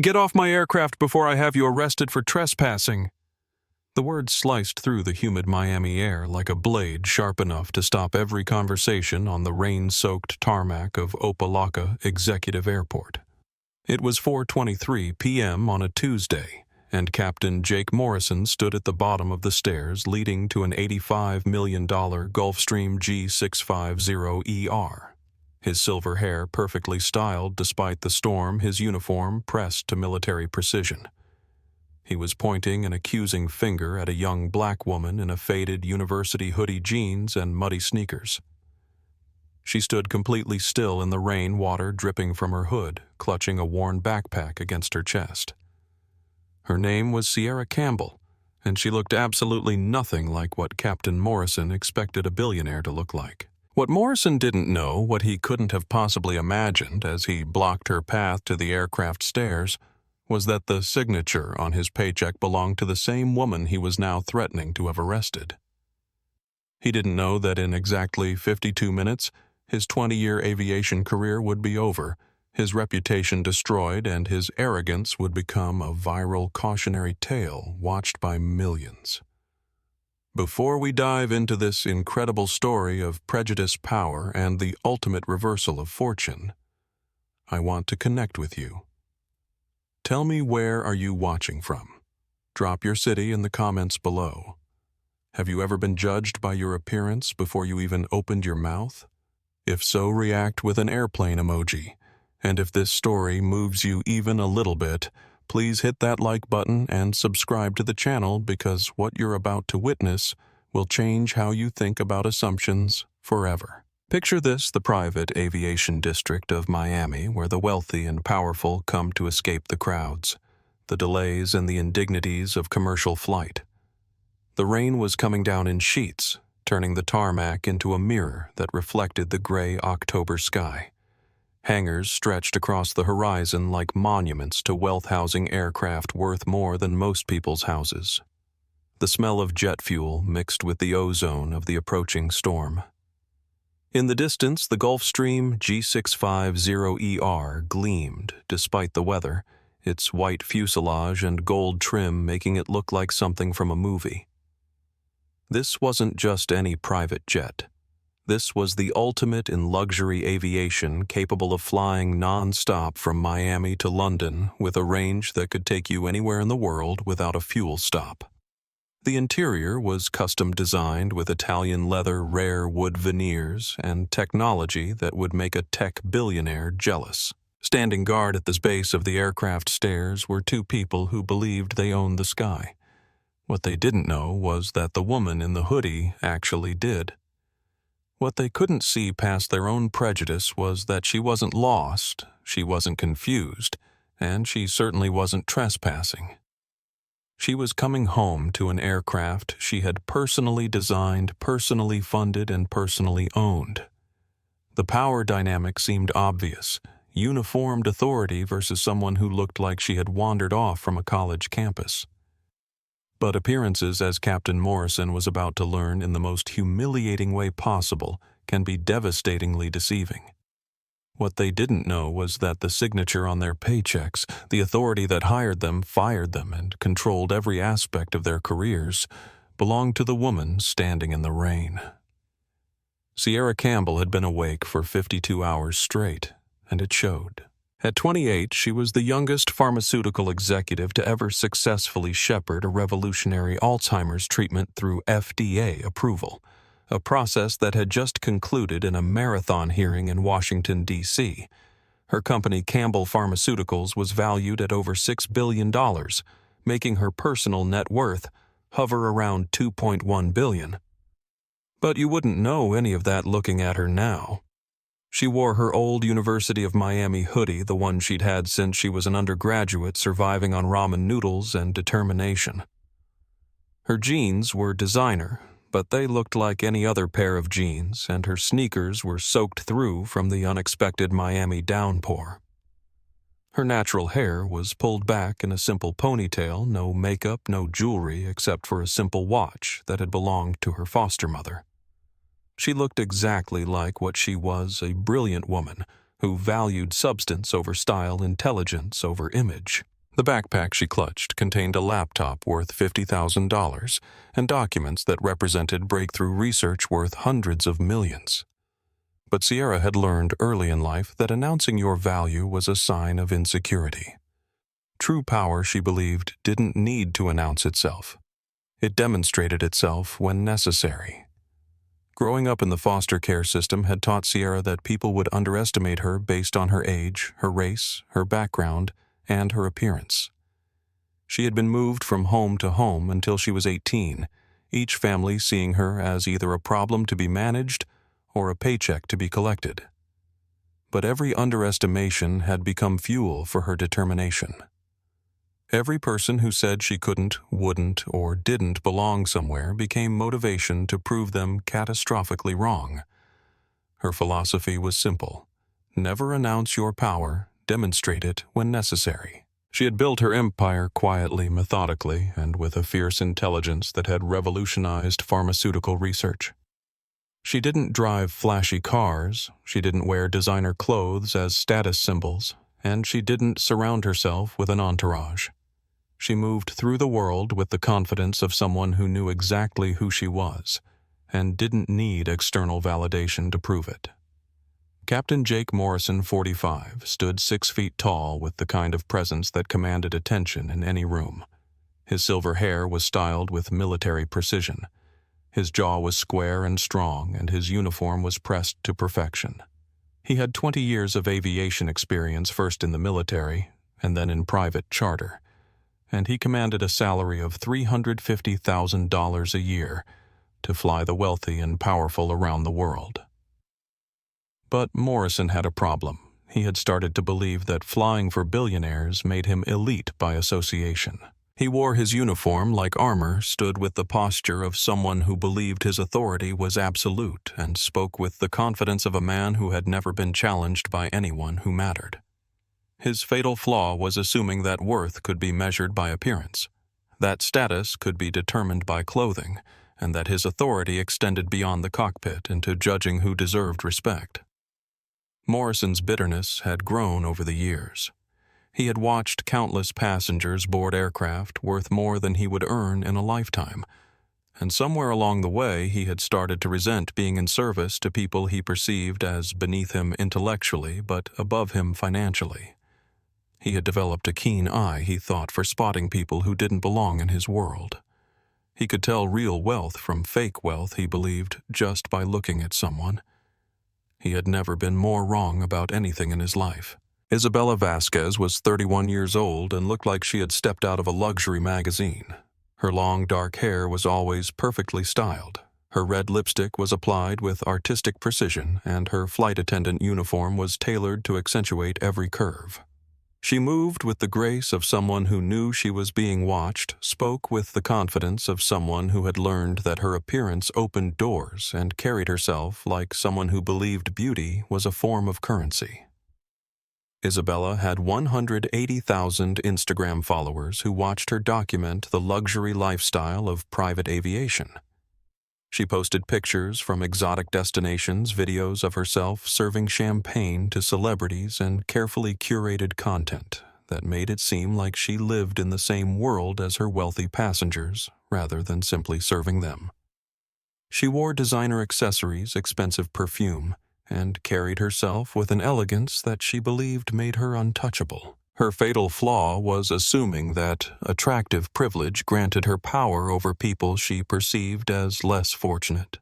Get off my aircraft before I have you arrested for trespassing." The words sliced through the humid Miami air like a blade sharp enough to stop every conversation on the rain-soaked tarmac of Opa-locka Executive Airport. It was 4:23 p.m. on a Tuesday, and Captain Jake Morrison stood at the bottom of the stairs leading to an $85 million Gulfstream G650ER. His silver hair perfectly styled despite the storm, his uniform pressed to military precision. He was pointing an accusing finger at a young black woman in a faded university hoodie jeans and muddy sneakers. She stood completely still in the rain water dripping from her hood, clutching a worn backpack against her chest. Her name was Sierra Campbell, and she looked absolutely nothing like what Captain Morrison expected a billionaire to look like. What Morrison didn't know, what he couldn't have possibly imagined as he blocked her path to the aircraft stairs, was that the signature on his paycheck belonged to the same woman he was now threatening to have arrested. He didn't know that in exactly 52 minutes, his 20-year aviation career would be over, his reputation destroyed, and his arrogance would become a viral cautionary tale watched by millions. Before we dive into this incredible story of prejudice, power, and the ultimate reversal of fortune, I want to connect with you. Tell me, where are you watching from? Drop your city in the comments below. Have you ever been judged by your appearance before you even opened your mouth? If so, react with an airplane emoji. And if this story moves you even a little bit, please hit that like button and subscribe to the channel, because what you're about to witness will change how you think about assumptions forever. Picture this: the private aviation district of Miami, where the wealthy and powerful come to escape the crowds, the delays and the indignities of commercial flight. The rain was coming down in sheets, turning the tarmac into a mirror that reflected the gray October sky. Hangars stretched across the horizon like monuments to wealth-housing aircraft worth more than most people's houses. The smell of jet fuel mixed with the ozone of the approaching storm. In the distance, the Gulfstream G650ER gleamed despite the weather, its white fuselage and gold trim making it look like something from a movie. This wasn't just any private jet. This was the ultimate in luxury aviation, capable of flying non-stop from Miami to London with a range that could take you anywhere in the world without a fuel stop. The interior was custom designed with Italian leather, rare wood veneers, and technology that would make a tech billionaire jealous. Standing guard at the base of the aircraft stairs were two people who believed they owned the sky. What they didn't know was that the woman in the hoodie actually did. What they couldn't see past their own prejudice was that she wasn't lost, she wasn't confused, and she certainly wasn't trespassing. She was coming home to an aircraft she had personally designed, personally funded, and personally owned. The power dynamic seemed obvious: uniformed authority versus someone who looked like she had wandered off from a college campus. But appearances, as Captain Morrison was about to learn in the most humiliating way possible, can be devastatingly deceiving. What they didn't know was that the signature on their paychecks, the authority that hired them, fired them, and controlled every aspect of their careers, belonged to the woman standing in the rain. Sierra Campbell had been awake for 52 hours straight, and it showed. At 28, she was the youngest pharmaceutical executive to ever successfully shepherd a revolutionary Alzheimer's treatment through FDA approval, a process that had just concluded in a marathon hearing in Washington, D.C. Her company, Campbell Pharmaceuticals, was valued at over $6 billion, making her personal net worth hover around $2.1 billion. But you wouldn't know any of that looking at her now. She wore her old University of Miami hoodie, the one she'd had since she was an undergraduate, surviving on ramen noodles and determination. Her jeans were designer, but they looked like any other pair of jeans, and her sneakers were soaked through from the unexpected Miami downpour. Her natural hair was pulled back in a simple ponytail, no makeup, no jewelry except for a simple watch that had belonged to her foster mother. She looked exactly like what she was, a brilliant woman, who valued substance over style, intelligence over image. The backpack she clutched contained a laptop worth $50,000 and documents that represented breakthrough research worth hundreds of millions. But Sierra had learned early in life that announcing your value was a sign of insecurity. True power, she believed, didn't need to announce itself. It demonstrated itself when necessary. Growing up in the foster care system had taught Sierra that people would underestimate her based on her age, her race, her background, and her appearance. She had been moved from home to home until she was 18, each family seeing her as either a problem to be managed or a paycheck to be collected. But every underestimation had become fuel for her determination. Every person who said she couldn't, wouldn't, or didn't belong somewhere became motivation to prove them catastrophically wrong. Her philosophy was simple: never announce your power, demonstrate it when necessary. She had built her empire quietly, methodically, and with a fierce intelligence that had revolutionized pharmaceutical research. She didn't drive flashy cars, she didn't wear designer clothes as status symbols, and she didn't surround herself with an entourage. She moved through the world with the confidence of someone who knew exactly who she was, and didn't need external validation to prove it. Captain Jake Morrison, 45, stood 6 feet tall with the kind of presence that commanded attention in any room. His silver hair was styled with military precision. His jaw was square and strong, and his uniform was pressed to perfection. He had 20 years of aviation experience, first in the military and then in private charter, and he commanded a salary of $350,000 a year to fly the wealthy and powerful around the world. But Morrison had a problem. He had started to believe that flying for billionaires made him elite by association. He wore his uniform like armor, stood with the posture of someone who believed his authority was absolute, and spoke with the confidence of a man who had never been challenged by anyone who mattered. His fatal flaw was assuming that worth could be measured by appearance, that status could be determined by clothing, and that his authority extended beyond the cockpit into judging who deserved respect. Morrison's bitterness had grown over the years. He had watched countless passengers board aircraft worth more than he would earn in a lifetime, and somewhere along the way he had started to resent being in service to people he perceived as beneath him intellectually but above him financially. He had developed a keen eye, he thought, for spotting people who didn't belong in his world. He could tell real wealth from fake wealth, he believed, just by looking at someone. He had never been more wrong about anything in his life. Isabella Vasquez was 31 years old and looked like she had stepped out of a luxury magazine. Her long, dark hair was always perfectly styled. Her red lipstick was applied with artistic precision, and her flight attendant uniform was tailored to accentuate every curve. She moved with the grace of someone who knew she was being watched, spoke with the confidence of someone who had learned that her appearance opened doors, and carried herself like someone who believed beauty was a form of currency. Isabella had 180,000 Instagram followers who watched her document the luxury lifestyle of private aviation. She posted pictures from exotic destinations, videos of herself serving champagne to celebrities, and carefully curated content that made it seem like she lived in the same world as her wealthy passengers, rather than simply serving them. She wore designer accessories, expensive perfume, and carried herself with an elegance that she believed made her untouchable. Her fatal flaw was assuming that attractive privilege granted her power over people she perceived as less fortunate.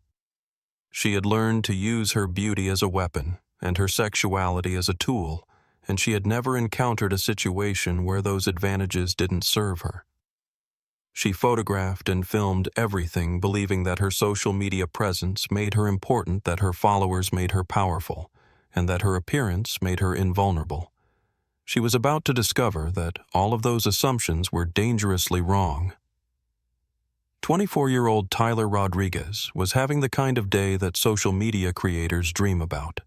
She had learned to use her beauty as a weapon and her sexuality as a tool, and she had never encountered a situation where those advantages didn't serve her. She photographed and filmed everything, believing that her social media presence made her important, that her followers made her powerful, and that her appearance made her invulnerable. She was about to discover that all of those assumptions were dangerously wrong. 24-year-old Tyler Rodriguez was having the kind of day that social media creators dream about.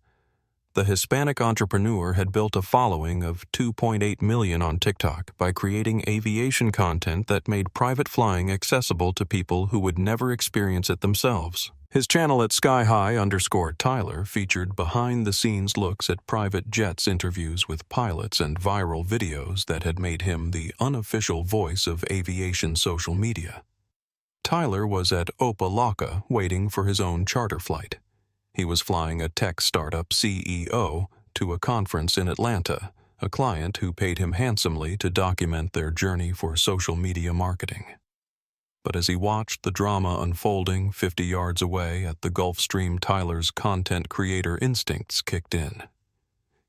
The Hispanic entrepreneur had built a following of 2.8 million on TikTok by creating aviation content that made private flying accessible to people who would never experience it themselves. His channel at skyhigh_Tyler featured behind-the-scenes looks at private jets, interviews with pilots, and viral videos that had made him the unofficial voice of aviation social media. Tyler was at Opa-locka waiting for his own charter flight. He was flying a tech startup CEO to a conference in Atlanta, a client who paid him handsomely to document their journey for social media marketing. But as he watched the drama unfolding 50 yards away at the Gulfstream, Tyler's content creator instincts kicked in.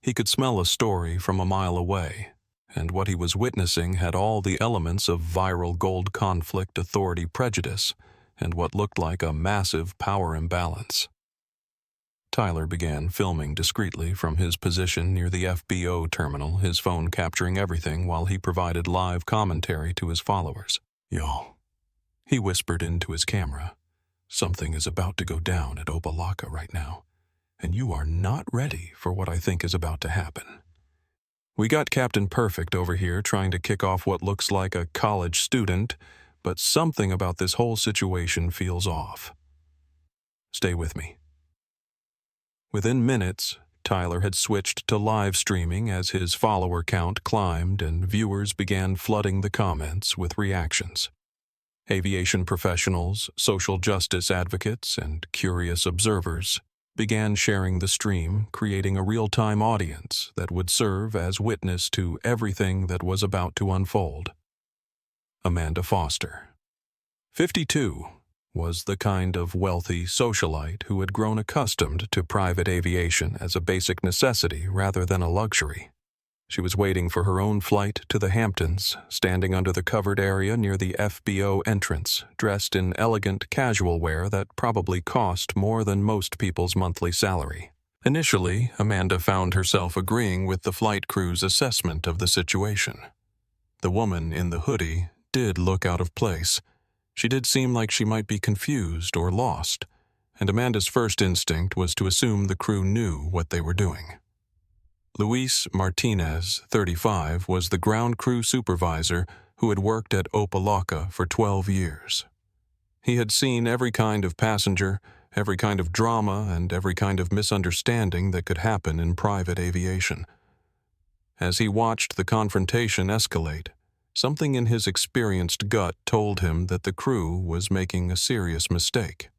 He could smell a story from a mile away, and what he was witnessing had all the elements of viral gold conflict, authority prejudice, and what looked like a massive power imbalance. Tyler began filming discreetly from his position near the FBO terminal, his phone capturing everything while he provided live commentary to his followers. "Yo," he whispered into his camera, "something is about to go down at Opa-locka right now, and you are not ready for what I think is about to happen. We got Captain Perfect over here trying to kick off what looks like a college student, but something about this whole situation feels off. Stay with me." Within minutes, Tyler had switched to live streaming as his follower count climbed and viewers began flooding the comments with reactions. Aviation professionals, social justice advocates, and curious observers began sharing the stream, creating a real-time audience that would serve as witness to everything that was about to unfold. Amanda Foster, 52, was the kind of wealthy socialite who had grown accustomed to private aviation as a basic necessity rather than a luxury. She was waiting for her own flight to the Hamptons, standing under the covered area near the FBO entrance, dressed in elegant casual wear that probably cost more than most people's monthly salary. Initially, Amanda found herself agreeing with the flight crew's assessment of the situation. The woman in the hoodie did look out of place. She did seem like she might be confused or lost, and Amanda's first instinct was to assume the crew knew what they were doing. Luis Martinez, 35, was the ground crew supervisor who had worked at Opa-locka for 12 years. He had seen every kind of passenger, every kind of drama, and every kind of misunderstanding that could happen in private aviation. As he watched the confrontation escalate, something in his experienced gut told him that the crew was making a serious mistake.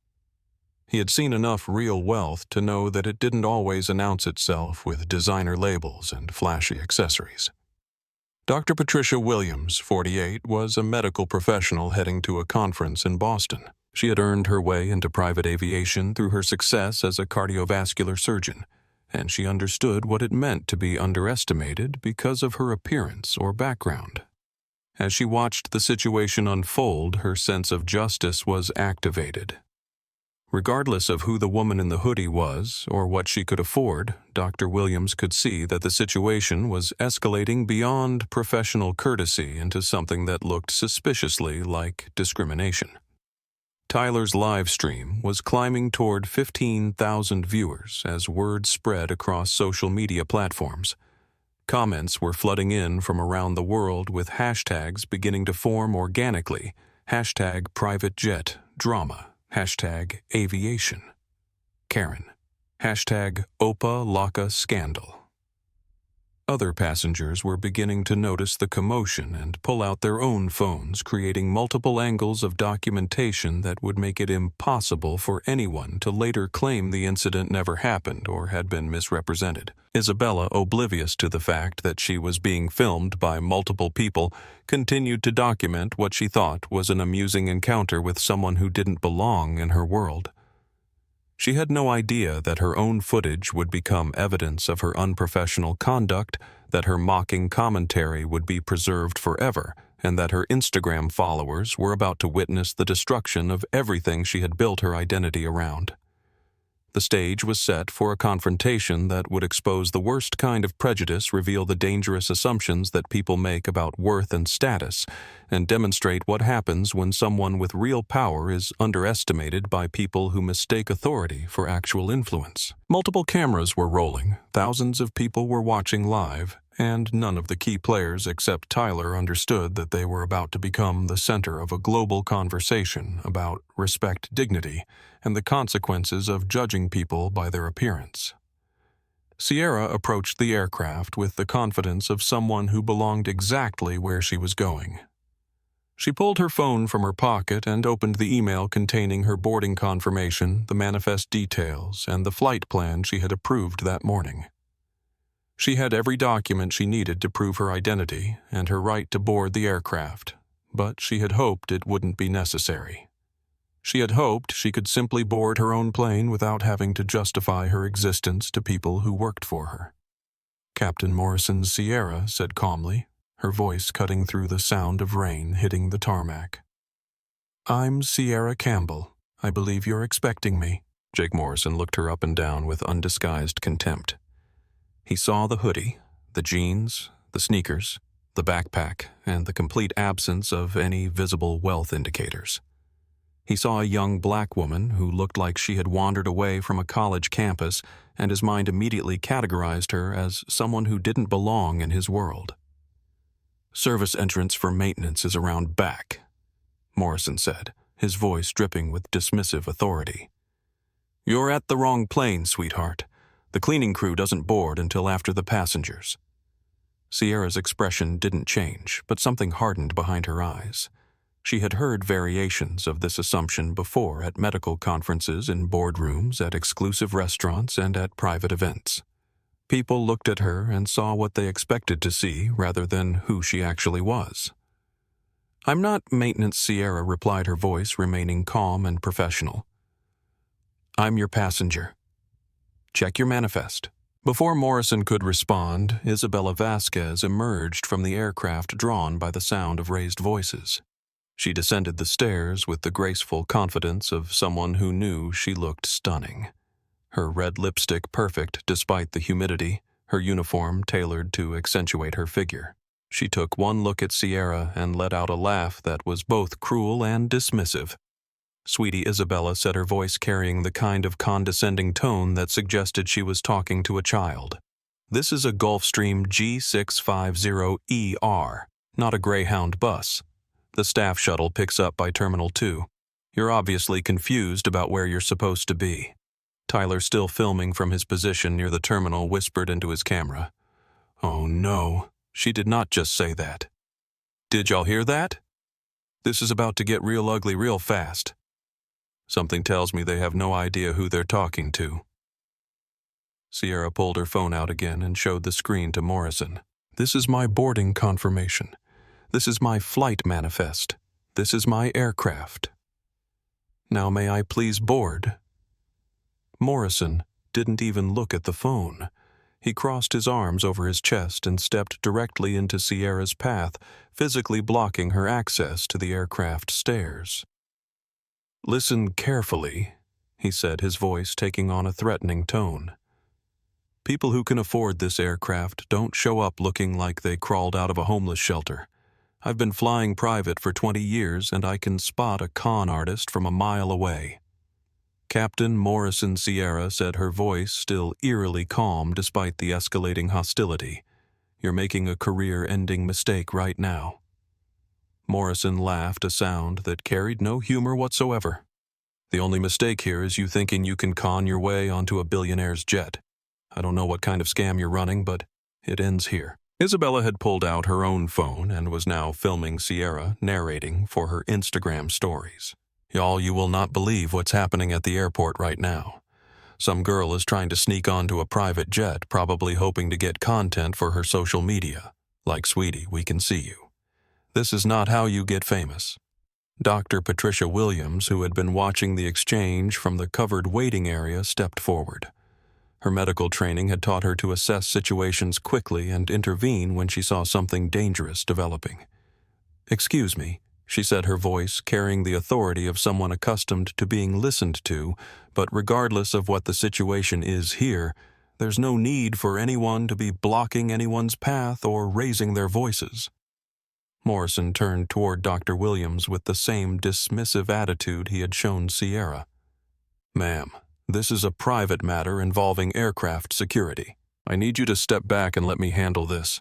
He had seen enough real wealth to know that it didn't always announce itself with designer labels and flashy accessories. Dr. Patricia Williams, 48, was a medical professional heading to a conference in Boston. She had earned her way into private aviation through her success as a cardiovascular surgeon, and she understood what it meant to be underestimated because of her appearance or background. As she watched the situation unfold, her sense of justice was activated. Regardless of who the woman in the hoodie was or what she could afford, Dr. Williams could see that the situation was escalating beyond professional courtesy into something that looked suspiciously like discrimination. Tyler's live stream was climbing toward 15,000 viewers as word spread across social media platforms. Comments were flooding in from around the world with hashtags beginning to form organically. #PrivateJetDrama, #Aviation, Karen, #Opa-locka Scandal. Other passengers were beginning to notice the commotion and pull out their own phones, creating multiple angles of documentation that would make it impossible for anyone to later claim the incident never happened or had been misrepresented. Isabella, oblivious to the fact that she was being filmed by multiple people, continued to document what she thought was an amusing encounter with someone who didn't belong in her world. She had no idea that her own footage would become evidence of her unprofessional conduct, that her mocking commentary would be preserved forever, and that her Instagram followers were about to witness the destruction of everything she had built her identity around. The stage was set for a confrontation that would expose the worst kind of prejudice, reveal the dangerous assumptions that people make about worth and status, and demonstrate what happens when someone with real power is underestimated by people who mistake authority for actual influence. Multiple cameras were rolling, thousands of people were watching live, and none of the key players except Tyler understood that they were about to become the center of a global conversation about respect, dignity, and the consequences of judging people by their appearance. Sierra approached the aircraft with the confidence of someone who belonged exactly where she was going. She pulled her phone from her pocket and opened the email containing her boarding confirmation, the manifest details, and the flight plan she had approved that morning. She had every document she needed to prove her identity and her right to board the aircraft, but she had hoped it wouldn't be necessary. She had hoped she could simply board her own plane without having to justify her existence to people who worked for her. Captain Morrison's Sierra said calmly, her voice cutting through the sound of rain hitting the tarmac. "I'm Sierra Campbell. I believe you're expecting me." Jake Morrison looked her up and down with undisguised contempt. He saw the hoodie, the jeans, the sneakers, the backpack, and the complete absence of any visible wealth indicators. He saw a young black woman who looked like she had wandered away from a college campus, and his mind immediately categorized her as someone who didn't belong in his world. "Service entrance for maintenance is around back," Morrison said, his voice dripping with dismissive authority. "You're at the wrong plane, sweetheart. The cleaning crew doesn't board until after the passengers." Sierra's expression didn't change, but something hardened behind her eyes. She had heard variations of this assumption before at medical conferences, in boardrooms, at exclusive restaurants, and at private events. People looked at her and saw what they expected to see rather than who she actually was. "I'm not maintenance, Sierra," replied her voice, remaining calm and professional. "I'm your passenger. Check your manifest." Before Morrison could respond, Isabella Vasquez emerged from the aircraft, drawn by the sound of raised voices. She descended the stairs with the graceful confidence of someone who knew she looked stunning. Her red lipstick perfect despite the humidity, her uniform tailored to accentuate her figure. She took one look at Sierra and let out a laugh that was both cruel and dismissive. Sweetie Isabella said, her voice carrying the kind of condescending tone that suggested she was talking to a child. "This is a Gulfstream G650ER, not a Greyhound bus. The staff shuttle picks up by Terminal 2. You're obviously confused about where you're supposed to be." Tyler, still filming from his position near the terminal, whispered into his camera. "Oh no, she did not just say that. Did y'all hear that? This is about to get real ugly real fast. Something tells me they have no idea who they're talking to." Sierra pulled her phone out again and showed the screen to Morrison. "This is my boarding confirmation. This is my flight manifest. This is my aircraft. Now may I please board?" Morrison didn't even look at the phone. He crossed his arms over his chest and stepped directly into Sierra's path, physically blocking her access to the aircraft stairs. "Listen carefully," he said, his voice taking on a threatening tone. "People who can afford this aircraft don't show up looking like they crawled out of a homeless shelter. I've been flying private for 20 years, and I can spot a con artist from a mile away." Captain Morrison Sierra said, her voice still eerily calm despite the escalating hostility. "You're making a career-ending mistake right now." Morrison laughed, a sound that carried no humor whatsoever. "The only mistake here is you thinking you can con your way onto a billionaire's jet. I don't know what kind of scam you're running, but it ends here." Isabella had pulled out her own phone and was now filming Sierra, narrating for her Instagram stories. "Y'all, you will not believe what's happening at the airport right now. Some girl is trying to sneak onto a private jet, probably hoping to get content for her social media. Like, sweetie, we can see you. This is not how you get famous." Dr. Patricia Williams, who had been watching the exchange from the covered waiting area, stepped forward. Her medical training had taught her to assess situations quickly and intervene when she saw something dangerous developing. "Excuse me," she said, her voice carrying the authority of someone accustomed to being listened to, but regardless of what the situation is here, there's no need for anyone to be blocking anyone's path or raising their voices. Morrison turned toward Dr. Williams with the same dismissive attitude he had shown Sierra. "Ma'am, this is a private matter involving aircraft security. I need you to step back and let me handle this."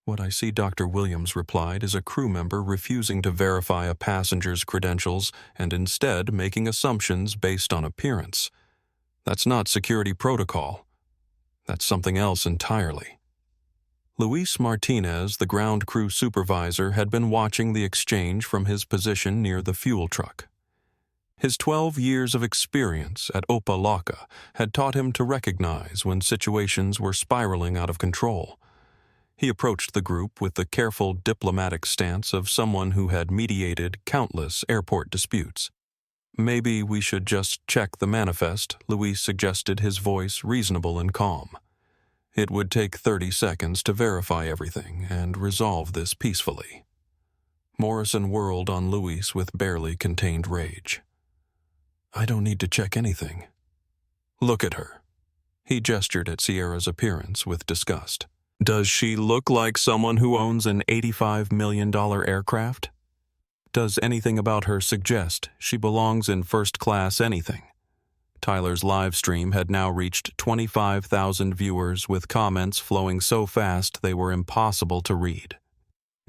"What I see," Dr. Williams replied, "is a crew member refusing to verify a passenger's credentials and instead making assumptions based on appearance. That's not security protocol. That's something else entirely." Luis Martinez, the ground crew supervisor, had been watching the exchange from his position near the fuel truck. His 12 years of experience at Opa-locka had taught him to recognize when situations were spiraling out of control. He approached the group with the careful diplomatic stance of someone who had mediated countless airport disputes. "Maybe we should just check the manifest," Luis suggested, his voice reasonable and calm. "It would take 30 seconds to verify everything and resolve this peacefully." Morrison whirled on Luis with barely contained rage. "I don't need to check anything." "Look at her." He gestured at Sierra's appearance with disgust. "Does she look like someone who owns an $85 million aircraft? Does anything about her suggest she belongs in first-class anything?" Tyler's live stream had now reached 25,000 viewers, with comments flowing so fast they were impossible to read.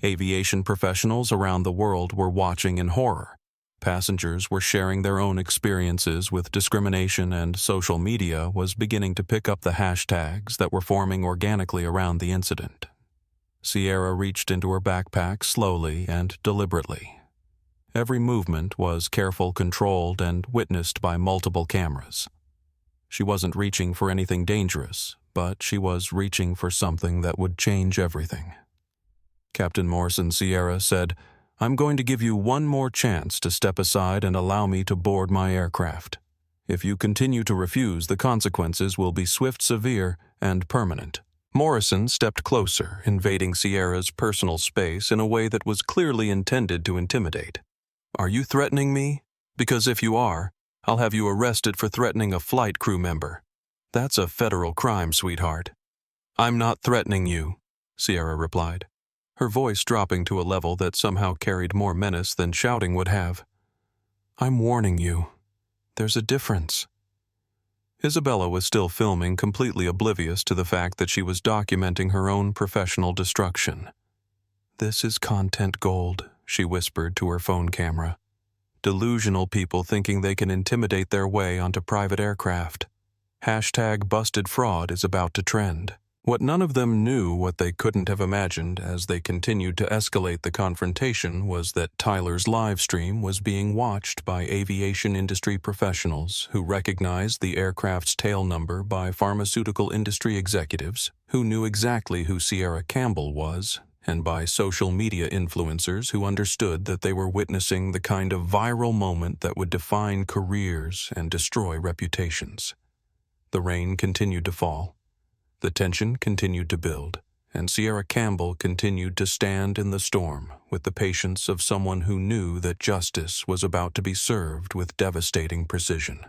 Aviation professionals around the world were watching in horror. Passengers were sharing their own experiences with discrimination, and social media was beginning to pick up the hashtags that were forming organically around the incident. Sierra reached into her backpack slowly and deliberately. Every movement was careful, controlled, and witnessed by multiple cameras. She wasn't reaching for anything dangerous, but she was reaching for something that would change everything. Captain Morrison, Sierra said, "I'm going to give you one more chance to step aside and allow me to board my aircraft. If you continue to refuse, the consequences will be swift, severe, and permanent." Morrison stepped closer, invading Sierra's personal space in a way that was clearly intended to intimidate. "Are you threatening me? Because if you are, I'll have you arrested for threatening a flight crew member. That's a federal crime, sweetheart." "I'm not threatening you," Sierra replied, her voice dropping to a level that somehow carried more menace than shouting would have. "I'm warning you. There's a difference." Isabella was still filming, completely oblivious to the fact that she was documenting her own professional destruction. "This is content gold," she whispered to her phone camera. "Delusional people thinking they can intimidate their way onto private aircraft. Hashtag busted fraud is about to trend." What none of them knew, what they couldn't have imagined as they continued to escalate the confrontation, was that Tyler's live stream was being watched by aviation industry professionals who recognized the aircraft's tail number, by pharmaceutical industry executives who knew exactly who Sierra Campbell was, and by social media influencers who understood that they were witnessing the kind of viral moment that would define careers and destroy reputations. The rain continued to fall. The tension continued to build, and Sierra Campbell continued to stand in the storm with the patience of someone who knew that justice was about to be served with devastating precision.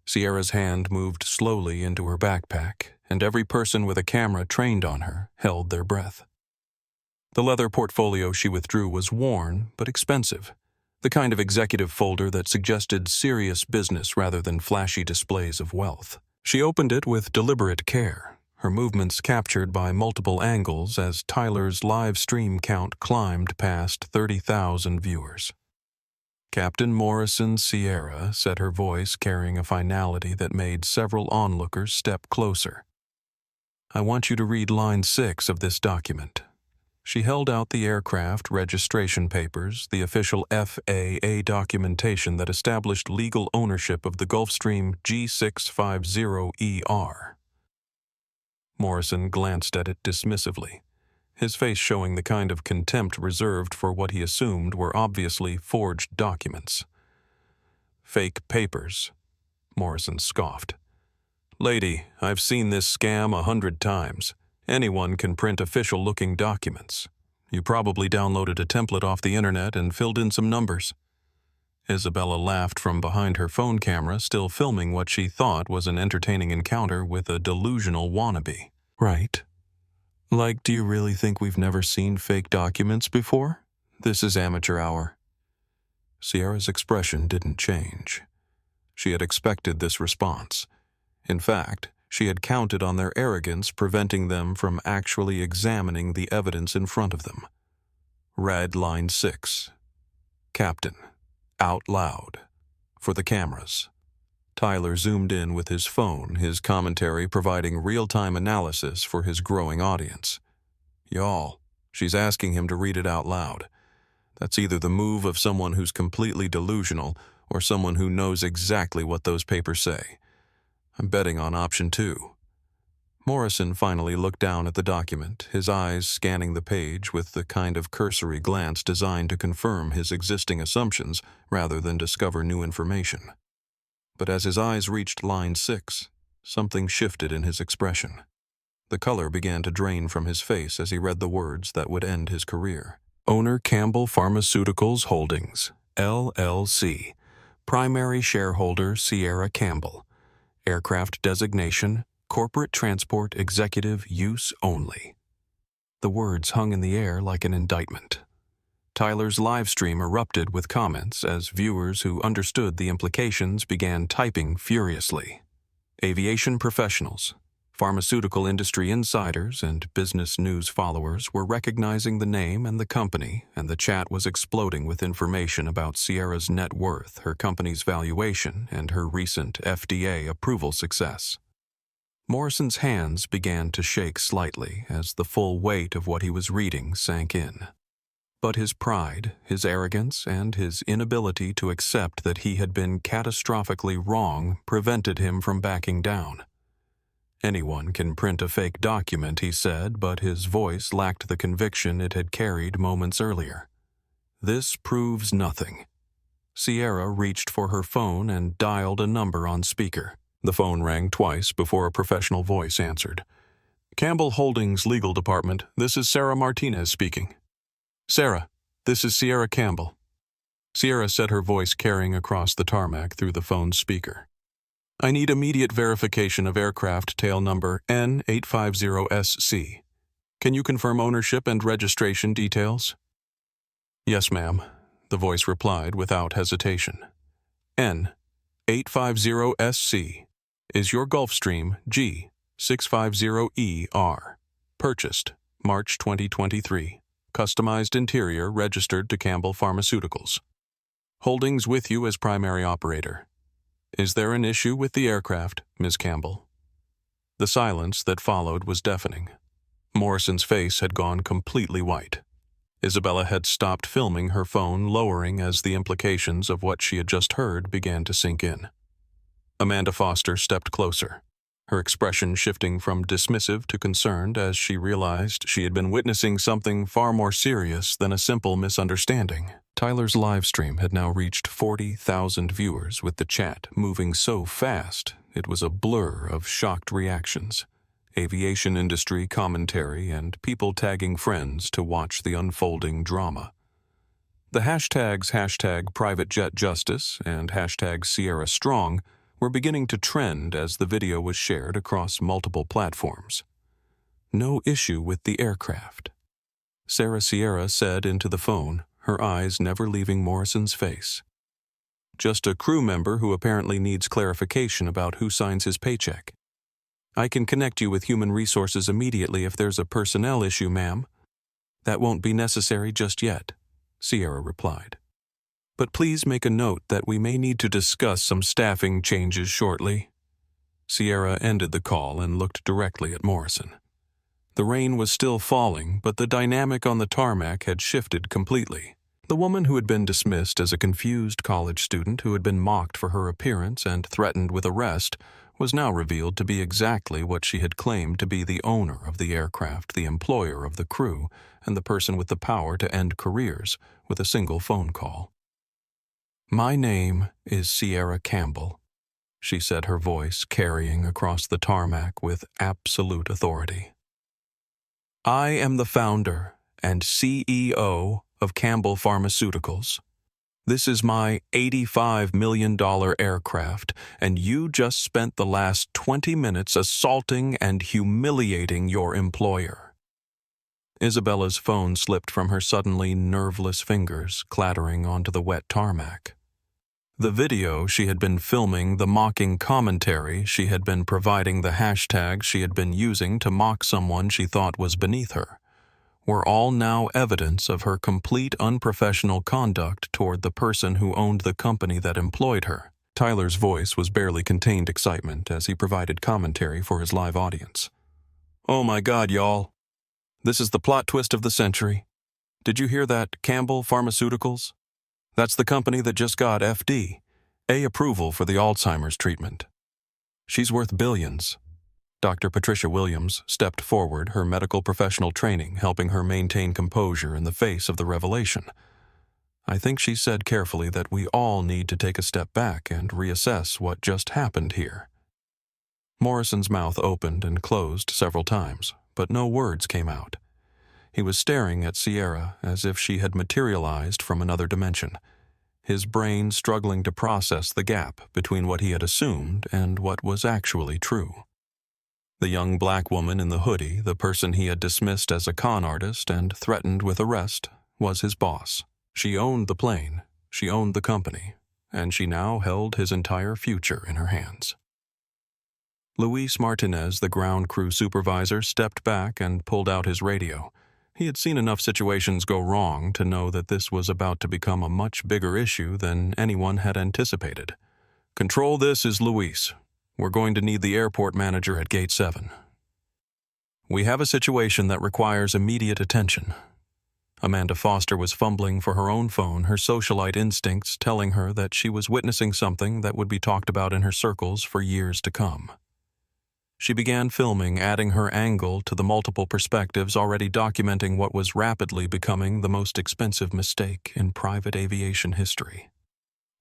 Sierra's hand moved slowly into her backpack, and every person with a camera trained on her held their breath. The leather portfolio she withdrew was worn but expensive, the kind of executive folder that suggested serious business rather than flashy displays of wealth. She opened it with deliberate care, her movements captured by multiple angles as Tyler's live stream count climbed past 30,000 viewers. "Captain Morrison, Sierra," said her voice, carrying a finality that made several onlookers step closer. "I want you to read line 6 of this document." She held out the aircraft registration papers, the official FAA documentation that established legal ownership of the Gulfstream G650ER. Morrison glanced at it dismissively, his face showing the kind of contempt reserved for what he assumed were obviously forged documents. "Fake papers," Morrison scoffed. "Lady, I've seen this scam 100 times. Anyone can print official-looking documents. You probably downloaded a template off the internet and filled in some numbers. Isabella laughed from behind her phone camera, still filming what she thought was an entertaining encounter with a delusional wannabe. Right. Like, do you really think we've never seen fake documents before? This is amateur hour. Sierra's expression didn't change. She had expected this response. In fact, she had counted on their arrogance preventing them from actually examining the evidence in front of them. Read line 6. Captain. Out loud. For the cameras. Tyler zoomed in with his phone, his commentary providing real-time analysis for his growing audience. Y'all, she's asking him to read it out loud. That's either the move of someone who's completely delusional or someone who knows exactly what those papers say. I'm betting on option 2. Morrison finally looked down at the document, his eyes scanning the page with the kind of cursory glance designed to confirm his existing assumptions rather than discover new information. But as his eyes reached line 6, something shifted in his expression. The color began to drain from his face as he read the words that would end his career. Owner Campbell Pharmaceuticals Holdings, LLC. Primary shareholder Sierra Campbell. Aircraft designation, corporate transport executive use only. The words hung in the air like an indictment. Tyler's live stream erupted with comments as viewers who understood the implications began typing furiously. Aviation professionals, pharmaceutical industry insiders, and business news followers were recognizing the name and the company, and the chat was exploding with information about Sierra's net worth, her company's valuation, and her recent FDA approval success. Morrison's hands began to shake slightly as the full weight of what he was reading sank in. But his pride, his arrogance, and his inability to accept that he had been catastrophically wrong prevented him from backing down. Anyone can print a fake document, he said, but his voice lacked the conviction it had carried moments earlier. This proves nothing. Sierra reached for her phone and dialed a number on speaker. The phone rang twice before a professional voice answered. Campbell Holdings Legal Department, this is Sarah Martinez speaking. Sarah, this is Sierra Campbell. Sierra said, her voice carrying across the tarmac through the phone's speaker. I need immediate verification of aircraft tail number N850SC. Can you confirm ownership and registration details? Yes, ma'am, the voice replied without hesitation. N850SC is your Gulfstream G650ER. Purchased March 2023. Customized interior registered to Campbell Pharmaceuticals. Holdings with you as primary operator. Is there an issue with the aircraft, Ms. Campbell? The silence that followed was deafening. Morrison's face had gone completely white. Isabella had stopped filming her phone, lowering as the implications of what she had just heard began to sink in. Amanda Foster stepped closer, her expression shifting from dismissive to concerned as she realized she had been witnessing something far more serious than a simple misunderstanding. Tyler's live stream had now reached 40,000 viewers, with the chat moving so fast it was a blur of shocked reactions, aviation industry commentary, and people tagging friends to watch the unfolding drama. The hashtags #PrivateJetJustice and #SierraStrong were beginning to trend as the video was shared across multiple platforms. No issue with the aircraft. Sarah Sierra said into the phone, her eyes never leaving Morrison's face. Just a crew member who apparently needs clarification about who signs his paycheck. I can connect you with human resources immediately if there's a personnel issue, ma'am. That won't be necessary just yet, Sierra replied. But please make a note that we may need to discuss some staffing changes shortly. Sierra ended the call and looked directly at Morrison. The rain was still falling, but the dynamic on the tarmac had shifted completely. The woman who had been dismissed as a confused college student who had been mocked for her appearance and threatened with arrest was now revealed to be exactly what she had claimed to be: the owner of the aircraft, the employer of the crew, and the person with the power to end careers with a single phone call. My name is Sierra Campbell, she said, her voice carrying across the tarmac with absolute authority. I am the founder and CEO of Campbell Pharmaceuticals. This is my $85 million aircraft, and you just spent the last 20 minutes assaulting and humiliating your employer." Isabella's phone slipped from her suddenly nerveless fingers, clattering onto the wet tarmac. The video she had been filming, the mocking commentary she had been providing, the hashtags she had been using to mock someone she thought was beneath her, were all now evidence of her complete unprofessional conduct toward the person who owned the company that employed her. Tyler's voice was barely contained excitement as he provided commentary for his live audience. "Oh my God, y'all. This is the plot twist of the century. Did you hear that, Campbell Pharmaceuticals? That's the company that just got FDA approval for the Alzheimer's treatment. She's worth billions." Dr. Patricia Williams stepped forward, her medical professional training helping her maintain composure in the face of the revelation. "I think she said carefully that we all need to take a step back and reassess what just happened here." Morrison's mouth opened and closed several times, but no words came out. He was staring at Sierra as if she had materialized from another dimension, his brain struggling to process the gap between what he had assumed and what was actually true. The young black woman in the hoodie, the person he had dismissed as a con artist and threatened with arrest, was his boss. She owned the plane, she owned the company, and she now held his entire future in her hands. Luis Martinez, the ground crew supervisor, stepped back and pulled out his radio. He had seen enough situations go wrong to know that this was about to become a much bigger issue than anyone had anticipated. "Control, this is Luis. We're going to need the airport manager at Gate 7. We have a situation that requires immediate attention." Amanda Foster was fumbling for her own phone, her socialite instincts telling her that she was witnessing something that would be talked about in her circles for years to come. She began filming, adding her angle to the multiple perspectives already documenting what was rapidly becoming the most expensive mistake in private aviation history.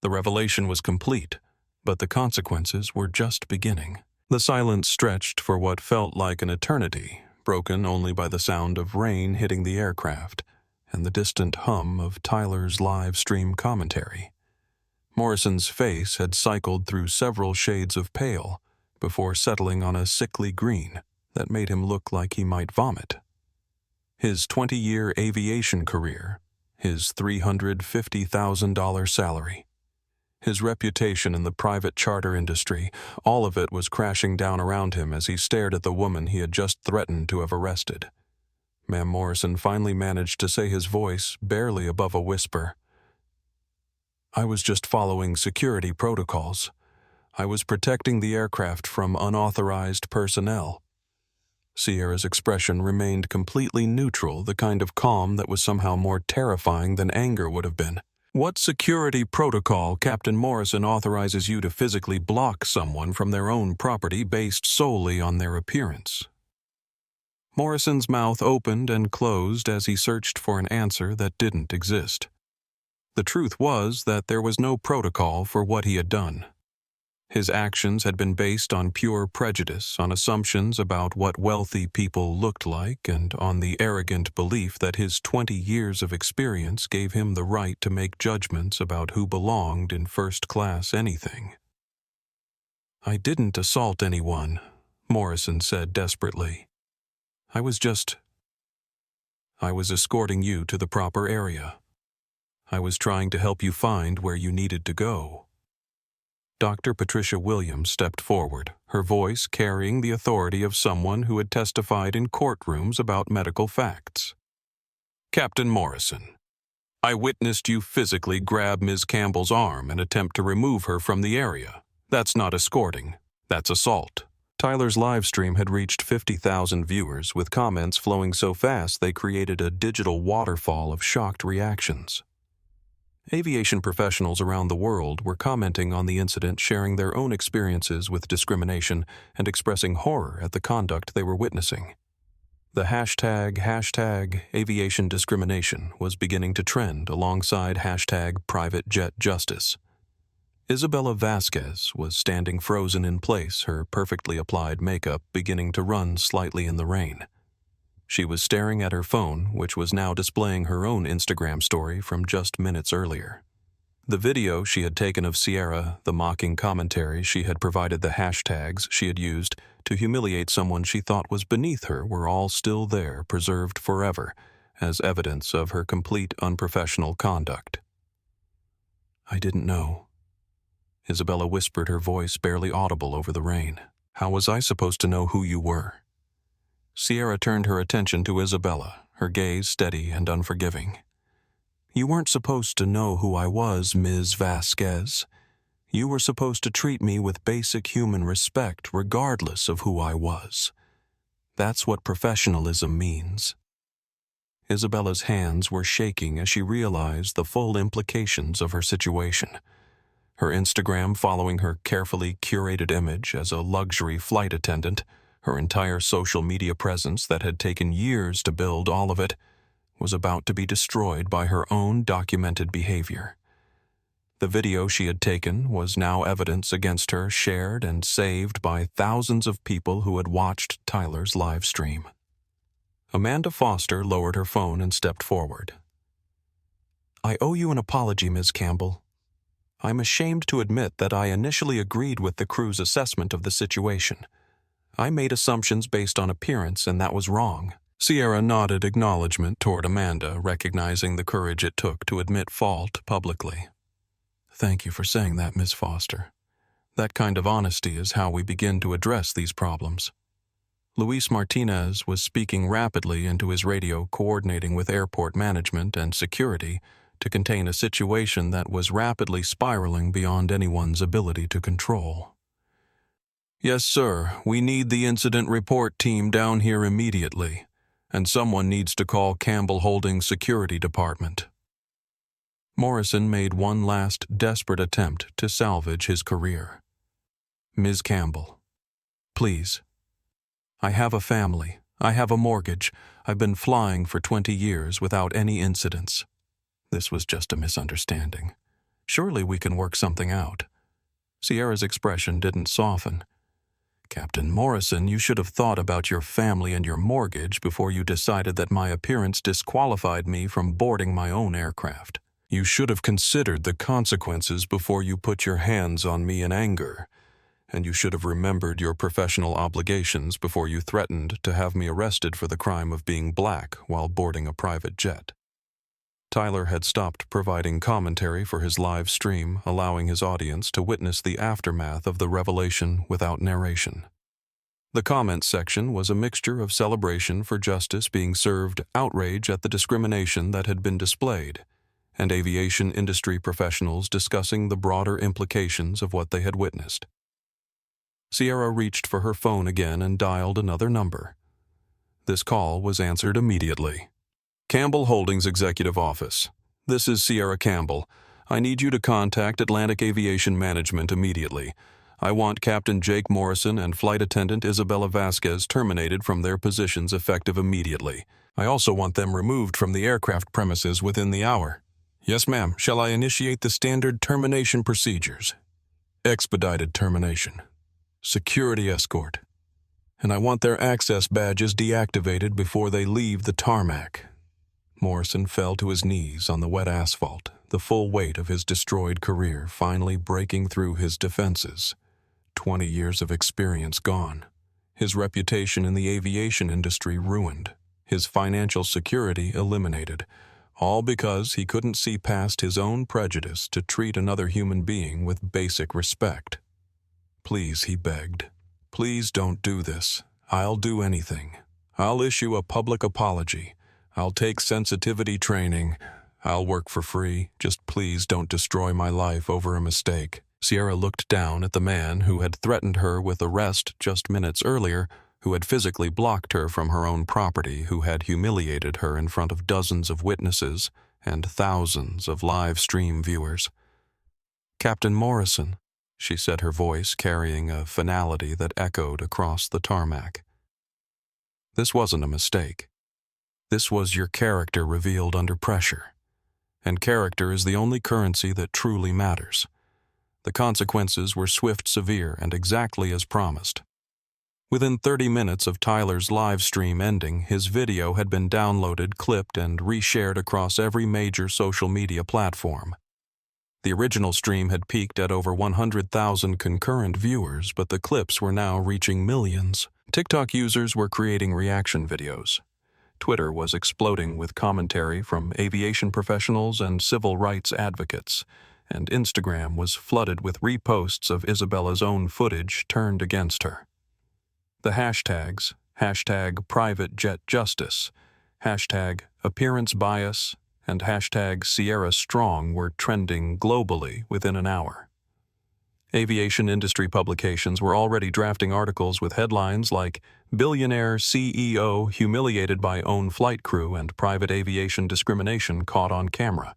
The revelation was complete, but the consequences were just beginning. The silence stretched for what felt like an eternity, broken only by the sound of rain hitting the aircraft and the distant hum of Tyler's live stream commentary. Morrison's face had cycled through several shades of pale before settling on a sickly green that made him look like he might vomit. His 20-year aviation career, his $350,000 salary, his reputation in the private charter industry, all of it was crashing down around him as he stared at the woman he had just threatened to have arrested. Ma'am Morrison finally managed to say, his voice barely above a whisper, "I was just following security protocols. I was protecting the aircraft from unauthorized personnel." Sierra's expression remained completely neutral, the kind of calm that was somehow more terrifying than anger would have been. "What security protocol, Captain Morrison, authorizes you to physically block someone from their own property based solely on their appearance?" Morrison's mouth opened and closed as he searched for an answer that didn't exist. The truth was that there was no protocol for what he had done. His actions had been based on pure prejudice, on assumptions about what wealthy people looked like, and on the arrogant belief that his 20 years of experience gave him the right to make judgments about who belonged in first-class anything. "I didn't assault anyone," Morrison said desperately. I was escorting you to the proper area. I was trying to help you find where you needed to go." Dr. Patricia Williams stepped forward, her voice carrying the authority of someone who had testified in courtrooms about medical facts. "Captain Morrison, I witnessed you physically grab Ms. Campbell's arm and attempt to remove her from the area. That's not escorting, that's assault." Tyler's live stream had reached 50,000 viewers, with comments flowing so fast they created a digital waterfall of shocked reactions. Aviation professionals around the world were commenting on the incident, sharing their own experiences with discrimination and expressing horror at the conduct they were witnessing. The hashtag aviation discrimination was beginning to trend alongside hashtag private jet justice. Isabella Vasquez was standing frozen in place, her perfectly applied makeup beginning to run slightly in the rain. She was staring at her phone, which was now displaying her own Instagram story from just minutes earlier. The video she had taken of Sierra, the mocking commentary she had provided, the hashtags she had used to humiliate someone she thought was beneath her were all still there, preserved forever, as evidence of her complete unprofessional conduct. "I didn't know." Isabella whispered, her voice barely audible over the rain. "How was I supposed to know who you were?" Sierra turned her attention to Isabella, her gaze steady and unforgiving. "You weren't supposed to know who I was, Ms. Vasquez. You were supposed to treat me with basic human respect regardless of who I was. That's what professionalism means." Isabella's hands were shaking as she realized the full implications of her situation. Her Instagram following her carefully curated image as a luxury flight attendant, her entire social media presence that had taken years to build, all of it, was about to be destroyed by her own documented behavior. The video she had taken was now evidence against her, shared and saved by thousands of people who had watched Tyler's live stream. Amanda Foster lowered her phone and stepped forward. "I owe you an apology, Ms. Campbell. I'm ashamed to admit that I initially agreed with the crew's assessment of the situation. I made assumptions based on appearance, and that was wrong." Sierra nodded acknowledgement toward Amanda, recognizing the courage it took to admit fault publicly. "Thank you for saying that, Miss Foster. That kind of honesty is how we begin to address these problems." Luis Martinez was speaking rapidly into his radio, coordinating with airport management and security to contain a situation that was rapidly spiraling beyond anyone's ability to control. "Yes, sir. We need the incident report team down here immediately, and someone needs to call Campbell Holdings Security Department." Morrison made one last desperate attempt to salvage his career. "Ms. Campbell, please. I have a family. I have a mortgage. I've been flying for 20 years without any incidents. This was just a misunderstanding. Surely we can work something out." Sierra's expression didn't soften. "Captain Morrison, you should have thought about your family and your mortgage before you decided that my appearance disqualified me from boarding my own aircraft. You should have considered the consequences before you put your hands on me in anger, and you should have remembered your professional obligations before you threatened to have me arrested for the crime of being black while boarding a private jet." Tyler had stopped providing commentary for his live stream, allowing his audience to witness the aftermath of the revelation without narration. The comments section was a mixture of celebration for justice being served, outrage at the discrimination that had been displayed, and aviation industry professionals discussing the broader implications of what they had witnessed. Sierra reached for her phone again and dialed another number. This call was answered immediately. "Campbell Holdings Executive Office. This is Sierra Campbell. I need you to contact Atlantic Aviation Management immediately. I want Captain Jake Morrison and Flight Attendant Isabella Vasquez terminated from their positions effective immediately. I also want them removed from the aircraft premises within the hour." "Yes, ma'am. Shall I initiate the standard termination procedures?" "Expedited termination. Security escort. And I want their access badges deactivated before they leave the tarmac." Morrison fell to his knees on the wet asphalt, the full weight of his destroyed career finally breaking through his defenses. 20 years of experience gone. His reputation in the aviation industry ruined. His financial security eliminated. All because he couldn't see past his own prejudice to treat another human being with basic respect. "Please," he begged. "Please don't do this. I'll do anything. I'll issue a public apology. I'll take sensitivity training. I'll work for free. Just please don't destroy my life over a mistake." Sierra looked down at the man who had threatened her with arrest just minutes earlier, who had physically blocked her from her own property, who had humiliated her in front of dozens of witnesses and thousands of live stream viewers. "Captain Morrison," she said, her voice carrying a finality that echoed across the tarmac. "This wasn't a mistake. This was your character revealed under pressure. And character is the only currency that truly matters. The consequences were swift, severe, and exactly as promised. Within 30 minutes of Tyler's live stream ending, his video had been downloaded, clipped, and reshared across every major social media platform. The original stream had peaked at over 100,000 concurrent viewers, but the clips were now reaching millions. TikTok users were creating reaction videos. Twitter was exploding with commentary from aviation professionals and civil rights advocates, and Instagram was flooded with reposts of Isabella's own footage turned against her. The hashtags, #PrivateJetJustice, #AppearanceBias, and #SierraStrong were trending globally within an hour. Aviation industry publications were already drafting articles with headlines like "Billionaire CEO Humiliated by Own Flight Crew and Private Aviation Discrimination Caught on Camera."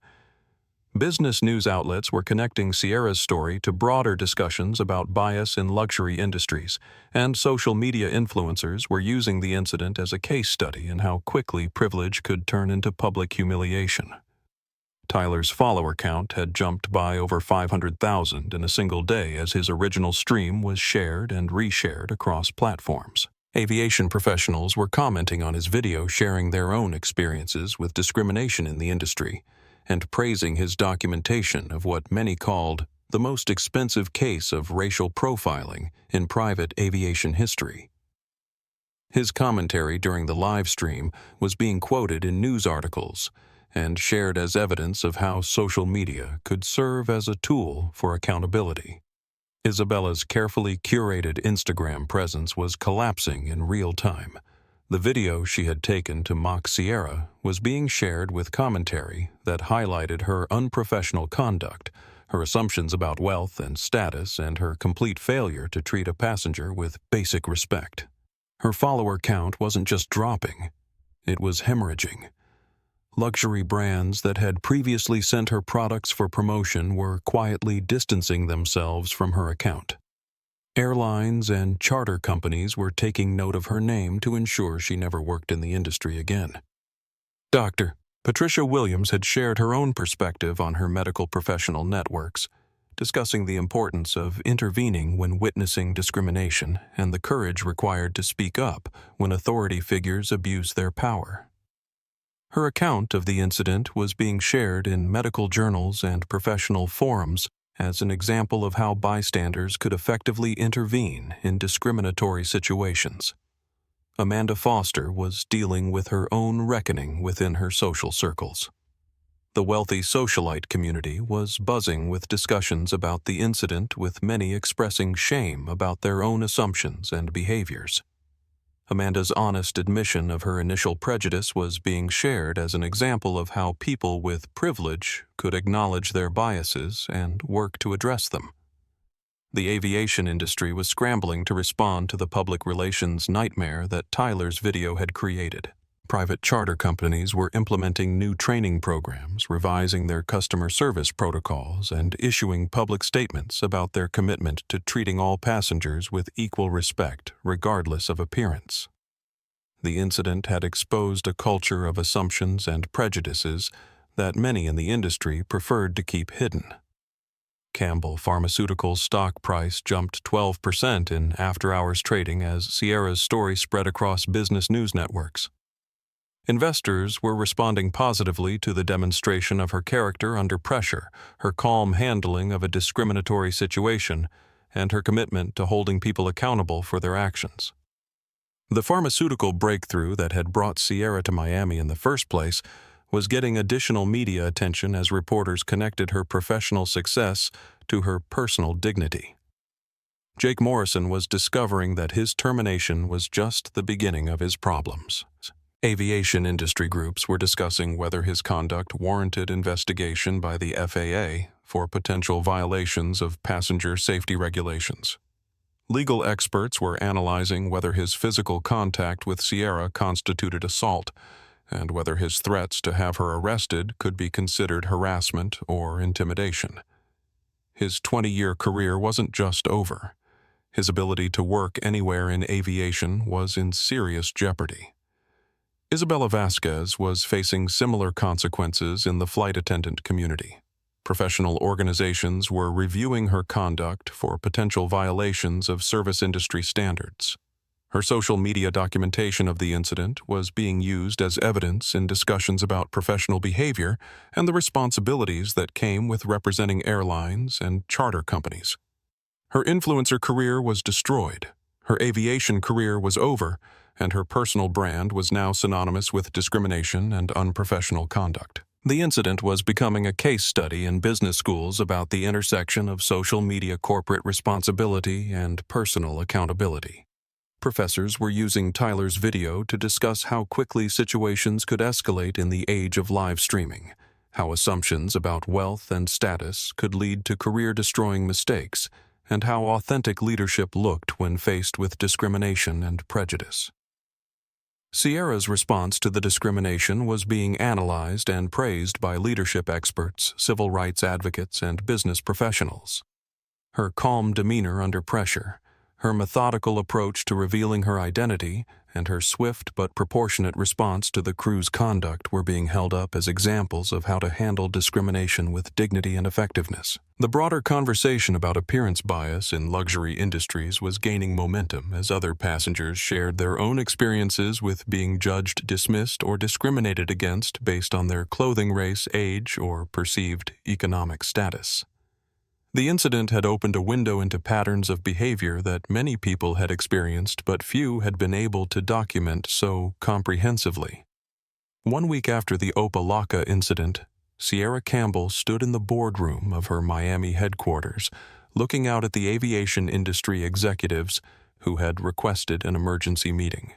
Business news outlets were connecting Sierra's story to broader discussions about bias in luxury industries, and social media influencers were using the incident as a case study in how quickly privilege could turn into public humiliation. Tyler's follower count had jumped by over 500,000 in a single day as his original stream was shared and reshared across platforms. Aviation professionals were commenting on his video, sharing their own experiences with discrimination in the industry, and praising his documentation of what many called the most expensive case of racial profiling in private aviation history. His commentary during the live stream was being quoted in news articles and shared as evidence of how social media could serve as a tool for accountability. Isabella's carefully curated Instagram presence was collapsing in real time. The video she had taken to mock Sierra was being shared with commentary that highlighted her unprofessional conduct, her assumptions about wealth and status, and her complete failure to treat a passenger with basic respect. Her follower count wasn't just dropping, it was hemorrhaging. Luxury brands that had previously sent her products for promotion were quietly distancing themselves from her account. Airlines and charter companies were taking note of her name to ensure she never worked in the industry again. Dr. Patricia Williams had shared her own perspective on her medical professional networks, discussing the importance of intervening when witnessing discrimination and the courage required to speak up when authority figures abuse their power. Her account of the incident was being shared in medical journals and professional forums as an example of how bystanders could effectively intervene in discriminatory situations. Amanda Foster was dealing with her own reckoning within her social circles. The wealthy socialite community was buzzing with discussions about the incident, with many expressing shame about their own assumptions and behaviors. Amanda's honest admission of her initial prejudice was being shared as an example of how people with privilege could acknowledge their biases and work to address them. The aviation industry was scrambling to respond to the public relations nightmare that Tyler's video had created. Private charter companies were implementing new training programs, revising their customer service protocols, and issuing public statements about their commitment to treating all passengers with equal respect, regardless of appearance. The incident had exposed a culture of assumptions and prejudices that many in the industry preferred to keep hidden. Campbell Pharmaceutical's stock price jumped 12% in after-hours trading as Sierra's story spread across business news networks. Investors were responding positively to the demonstration of her character under pressure, her calm handling of a discriminatory situation, and her commitment to holding people accountable for their actions. The pharmaceutical breakthrough that had brought Sierra to Miami in the first place was getting additional media attention as reporters connected her professional success to her personal dignity. Jake Morrison was discovering that his termination was just the beginning of his problems. Aviation industry groups were discussing whether his conduct warranted investigation by the FAA for potential violations of passenger safety regulations. Legal experts were analyzing whether his physical contact with Sierra constituted assault, and whether his threats to have her arrested could be considered harassment or intimidation. His 20-year career wasn't just over. His ability to work anywhere in aviation was in serious jeopardy. Isabella Vasquez was facing similar consequences in the flight attendant community. Professional organizations were reviewing her conduct for potential violations of service industry standards. Her social media documentation of the incident was being used as evidence in discussions about professional behavior and the responsibilities that came with representing airlines and charter companies. Her influencer career was destroyed, her aviation career was over, and her personal brand was now synonymous with discrimination and unprofessional conduct. The incident was becoming a case study in business schools about the intersection of social media corporate responsibility and personal accountability. Professors were using Tyler's video to discuss how quickly situations could escalate in the age of live streaming, how assumptions about wealth and status could lead to career-destroying mistakes, and how authentic leadership looked when faced with discrimination and prejudice. Sierra's response to the discrimination was being analyzed and praised by leadership experts, civil rights advocates, and business professionals. Her calm demeanor under pressure, her methodical approach to revealing her identity, and her swift but proportionate response to the crew's conduct were being held up as examples of how to handle discrimination with dignity and effectiveness. The broader conversation about appearance bias in luxury industries was gaining momentum as other passengers shared their own experiences with being judged, dismissed, or discriminated against based on their clothing, race, age, or perceived economic status. The incident had opened a window into patterns of behavior that many people had experienced but few had been able to document so comprehensively. 1 week after the Opa-locka incident, Sierra Campbell stood in the boardroom of her Miami headquarters, looking out at the aviation industry executives who had requested an emergency meeting.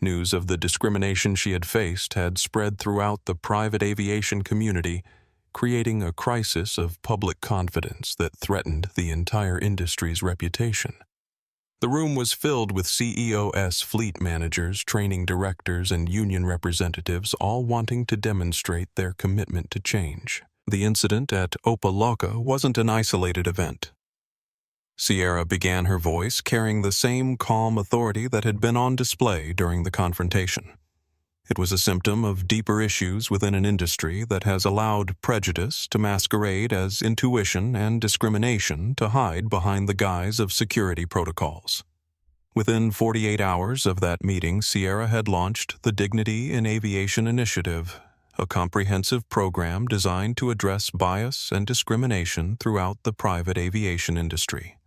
News of the discrimination she had faced had spread throughout the private aviation community, creating a crisis of public confidence that threatened the entire industry's reputation. The room was filled with CEOs, fleet managers, training directors, and union representatives, all wanting to demonstrate their commitment to change. The incident at Opa-locka wasn't an isolated event. Sierra began her voice carrying the same calm authority that had been on display during the confrontation. It was a symptom of deeper issues within an industry that has allowed prejudice to masquerade as intuition and discrimination to hide behind the guise of security protocols. Within 48 hours of that meeting, Sierra had launched the Dignity in Aviation Initiative, a comprehensive program designed to address bias and discrimination throughout the private aviation industry.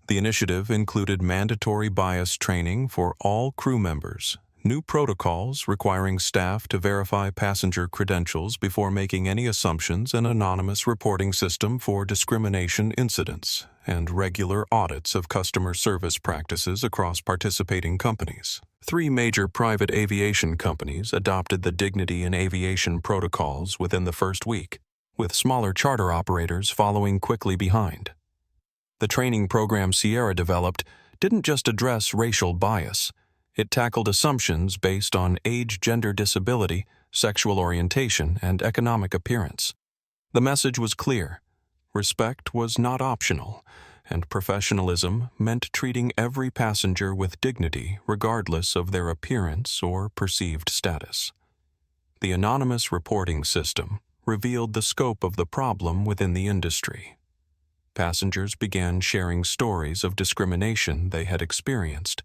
The initiative included mandatory bias training for all crew members, new protocols requiring staff to verify passenger credentials before making any assumptions, an anonymous reporting system for discrimination incidents, and regular audits of customer service practices across participating companies. 3 major private aviation companies adopted the Dignity in Aviation protocols within the first week, with smaller charter operators following quickly behind. The training program Sierra developed didn't just address racial bias. It tackled assumptions based on age, gender disability, sexual orientation, and economic appearance. The message was clear. Respect was not optional, and professionalism meant treating every passenger with dignity regardless of their appearance or perceived status. The anonymous reporting system revealed the scope of the problem within the industry. Passengers began sharing stories of discrimination they had experienced,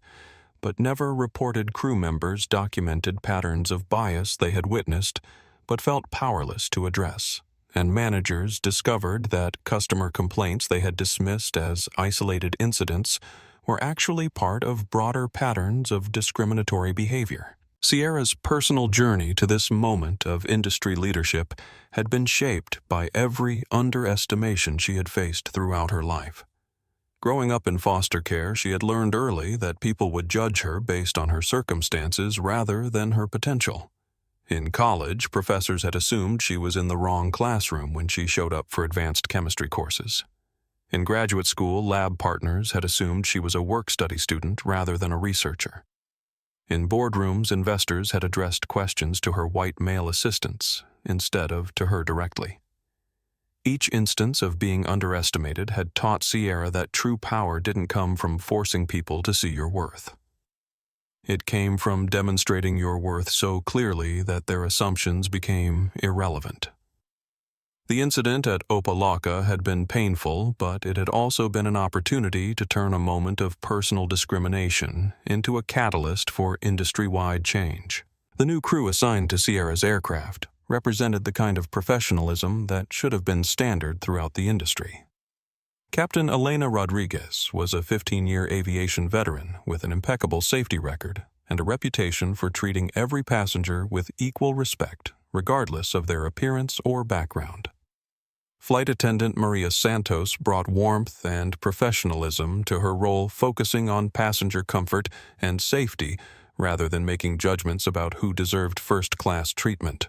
but never reported crew members documented patterns of bias they had witnessed but felt powerless to address. And managers discovered that customer complaints they had dismissed as isolated incidents were actually part of broader patterns of discriminatory behavior. Sierra's personal journey to this moment of industry leadership had been shaped by every underestimation she had faced throughout her life. Growing up in foster care, she had learned early that people would judge her based on her circumstances rather than her potential. In college, professors had assumed she was in the wrong classroom when she showed up for advanced chemistry courses. In graduate school, lab partners had assumed she was a work-study student rather than a researcher. In boardrooms, investors had addressed questions to her white male assistants instead of to her directly. Each instance of being underestimated had taught Sierra that true power didn't come from forcing people to see your worth. It came from demonstrating your worth so clearly that their assumptions became irrelevant. The incident at Opa-locka had been painful, but it had also been an opportunity to turn a moment of personal discrimination into a catalyst for industry-wide change. The new crew assigned to Sierra's aircraft represented the kind of professionalism that should have been standard throughout the industry. Captain Elena Rodriguez was a 15-year aviation veteran with an impeccable safety record and a reputation for treating every passenger with equal respect, regardless of their appearance or background. Flight attendant Maria Santos brought warmth and professionalism to her role, focusing on passenger comfort and safety rather than making judgments about who deserved first-class treatment.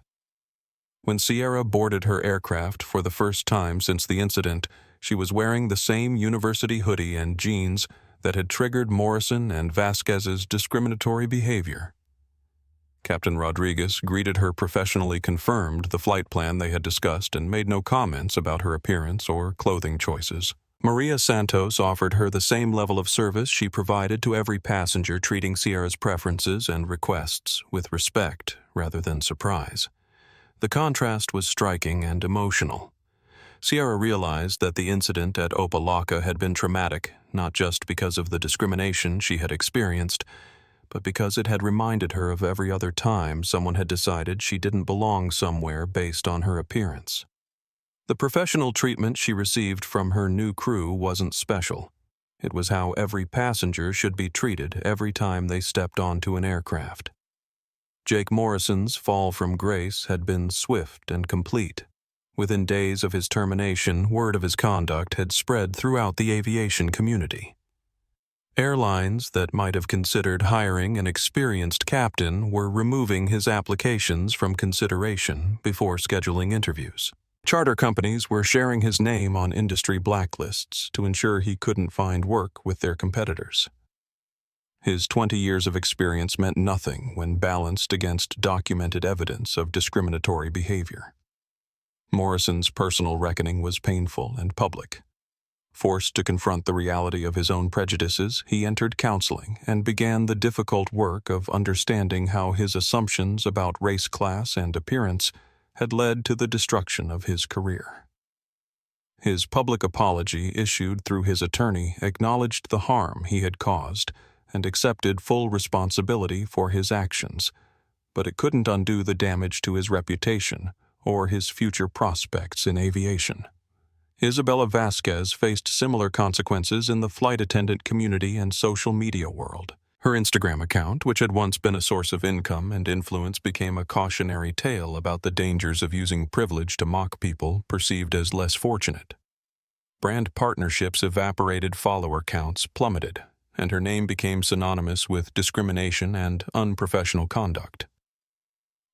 When Sierra boarded her aircraft for the first time since the incident, she was wearing the same university hoodie and jeans that had triggered Morrison and Vasquez's discriminatory behavior. Captain Rodriguez greeted her professionally, confirmed the flight plan they had discussed, and made no comments about her appearance or clothing choices. Maria Santos offered her the same level of service she provided to every passenger, treating Sierra's preferences and requests with respect rather than surprise. The contrast was striking and emotional. Sierra realized that the incident at Opa-locka had been traumatic, not just because of the discrimination she had experienced, but because it had reminded her of every other time someone had decided she didn't belong somewhere based on her appearance. The professional treatment she received from her new crew wasn't special. It was how every passenger should be treated every time they stepped onto an aircraft. Jake Morrison's fall from grace had been swift and complete. Within days of his termination, word of his conduct had spread throughout the aviation community. Airlines that might have considered hiring an experienced captain were removing his applications from consideration before scheduling interviews. Charter companies were sharing his name on industry blacklists to ensure he couldn't find work with their competitors. His 20 years of experience meant nothing when balanced against documented evidence of discriminatory behavior. Morrison's personal reckoning was painful and public. Forced to confront the reality of his own prejudices, he entered counseling and began the difficult work of understanding how his assumptions about race, class, and appearance had led to the destruction of his career. His public apology, issued through his attorney, acknowledged the harm he had caused and accepted full responsibility for his actions, but it couldn't undo the damage to his reputation or his future prospects in aviation. Isabella Vasquez faced similar consequences in the flight attendant community and social media world. Her Instagram account, which had once been a source of income and influence, became a cautionary tale about the dangers of using privilege to mock people perceived as less fortunate. Brand partnerships evaporated, follower counts plummeted, and her name became synonymous with discrimination and unprofessional conduct.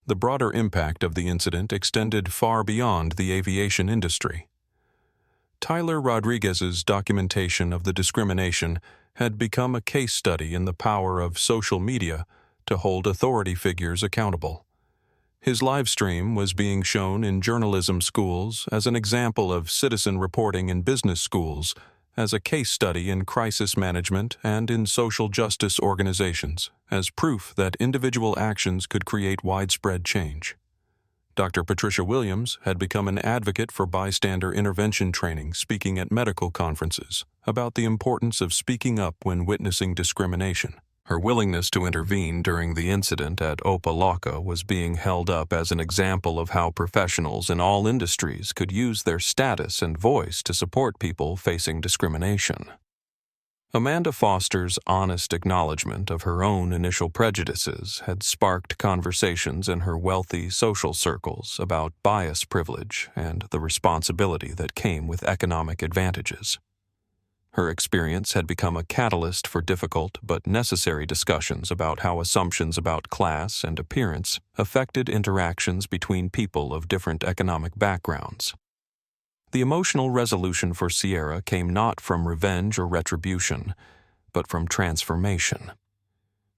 The broader impact of the incident extended far beyond the aviation industry. Tyler Rodriguez's documentation of the discrimination had become a case study in the power of social media to hold authority figures accountable. His live stream was being shown in journalism schools as an example of citizen reporting in business schools, as a case study in crisis management and in social justice organizations, as proof that individual actions could create widespread change. Dr. Patricia Williams had become an advocate for bystander intervention training, speaking at medical conferences about the importance of speaking up when witnessing discrimination. Her willingness to intervene during the incident at Opa-locka was being held up as an example of how professionals in all industries could use their status and voice to support people facing discrimination. Amanda Foster's honest acknowledgement of her own initial prejudices had sparked conversations in her wealthy social circles about bias privilege and the responsibility that came with economic advantages. Her experience had become a catalyst for difficult but necessary discussions about how assumptions about class and appearance affected interactions between people of different economic backgrounds. The emotional resolution for Sierra came not from revenge or retribution, but from transformation.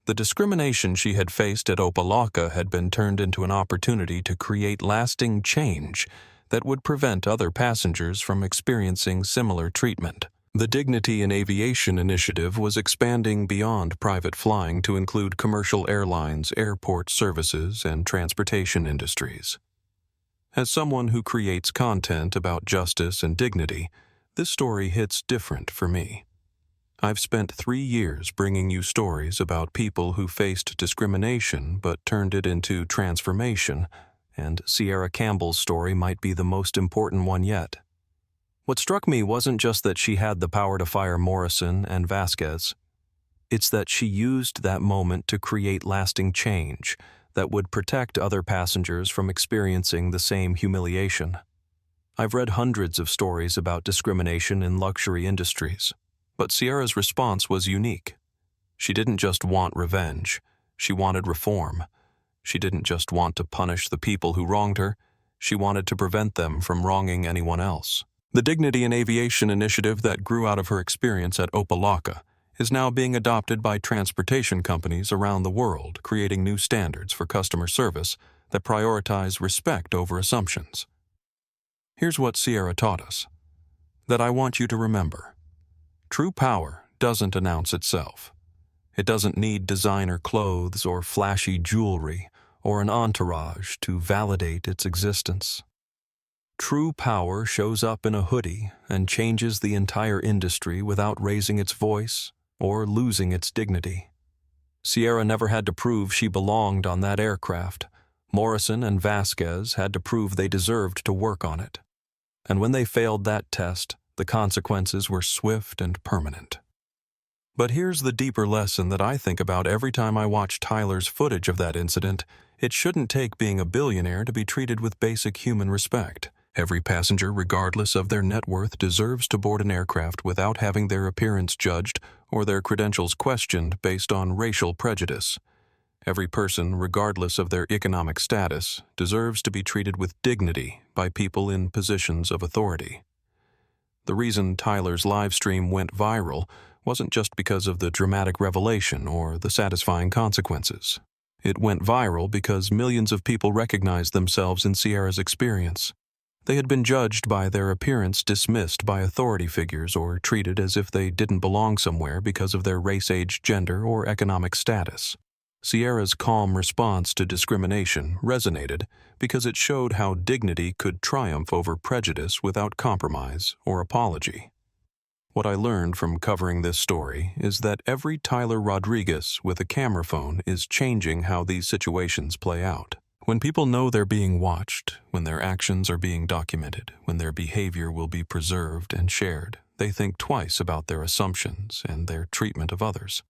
The discrimination she had faced at Opa-locka had been turned into an opportunity to create lasting change that would prevent other passengers from experiencing similar treatment. The Dignity in Aviation initiative was expanding beyond private flying to include commercial airlines, airport services, and transportation industries. As someone who creates content about justice and dignity, this story hits different for me. I've spent 3 years bringing you stories about people who faced discrimination but turned it into transformation, and Sierra Campbell's story might be the most important one yet. What struck me wasn't just that she had the power to fire Morrison and Vasquez. It's that she used that moment to create lasting change that would protect other passengers from experiencing the same humiliation. I've read hundreds of stories about discrimination in luxury industries, but Sierra's response was unique. She didn't just want revenge, she wanted reform. She didn't just want to punish the people who wronged her, she wanted to prevent them from wronging anyone else. The Dignity in Aviation initiative that grew out of her experience at Opa-locka is now being adopted by transportation companies around the world, creating new standards for customer service that prioritize respect over assumptions. Here's what Sierra taught us, that I want you to remember. True power doesn't announce itself. It doesn't need designer clothes or flashy jewelry or an entourage to validate its existence. True power shows up in a hoodie and changes the entire industry without raising its voice or losing its dignity. Sierra never had to prove she belonged on that aircraft. Morrison and Vasquez had to prove they deserved to work on it. And when they failed that test, the consequences were swift and permanent. But here's the deeper lesson that I think about every time I watch Tyler's footage of that incident. It shouldn't take being a billionaire to be treated with basic human respect. Every passenger, regardless of their net worth, deserves to board an aircraft without having their appearance judged or their credentials questioned based on racial prejudice. Every person, regardless of their economic status, deserves to be treated with dignity by people in positions of authority. The reason Tyler's live stream went viral wasn't just because of the dramatic revelation or the satisfying consequences. It went viral because millions of people recognized themselves in Sierra's experience. They had been judged by their appearance, dismissed by authority figures, or treated as if they didn't belong somewhere because of their race, age, gender, or economic status. Sierra's calm response to discrimination resonated because it showed how dignity could triumph over prejudice without compromise or apology. What I learned from covering this story is that every Tyler Rodriguez with a camera phone is changing how these situations play out. When people know they're being watched, when their actions are being documented, when their behavior will be preserved and shared, they think twice about their assumptions and their treatment of others.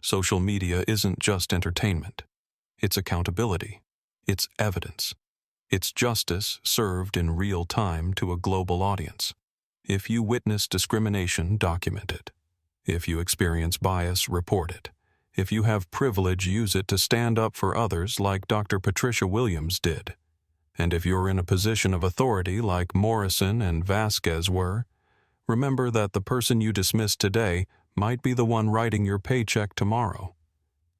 Social media isn't just entertainment. It's accountability. It's evidence. It's justice served in real time to a global audience. If you witness discrimination, document it. If you experience bias, report it. If you have privilege, use it to stand up for others like Dr. Patricia Williams did. And if you're in a position of authority like Morrison and Vasquez were, remember that the person you dismissed today might be the one writing your paycheck tomorrow.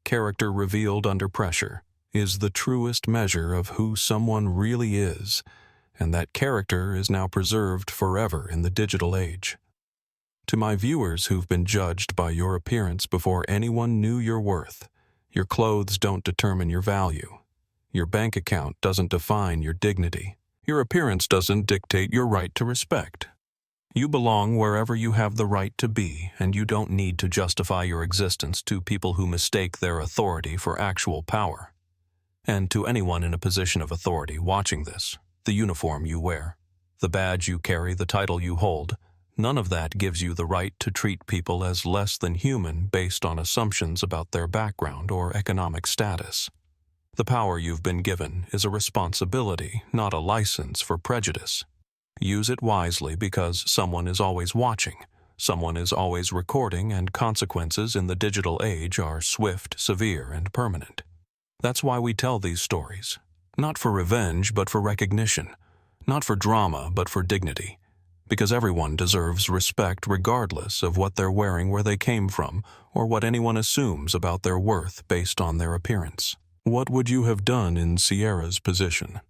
Character revealed under pressure is the truest measure of who someone really is, and that character is now preserved forever in the digital age. To my viewers who've been judged by your appearance before anyone knew your worth, your clothes don't determine your value. Your bank account doesn't define your dignity. Your appearance doesn't dictate your right to respect. You belong wherever you have the right to be, and you don't need to justify your existence to people who mistake their authority for actual power. And to anyone in a position of authority watching this, the uniform you wear, the badge you carry, the title you hold, none of that gives you the right to treat people as less than human based on assumptions about their background or economic status. The power you've been given is a responsibility, not a license for prejudice. Use it wisely because someone is always watching, someone is always recording, and consequences in the digital age are swift, severe, and permanent. That's why we tell these stories. Not for revenge, but for recognition. Not for drama, but for dignity. Because everyone deserves respect regardless of what they're wearing, where they came from, or what anyone assumes about their worth based on their appearance. What would you have done in Sierra's position?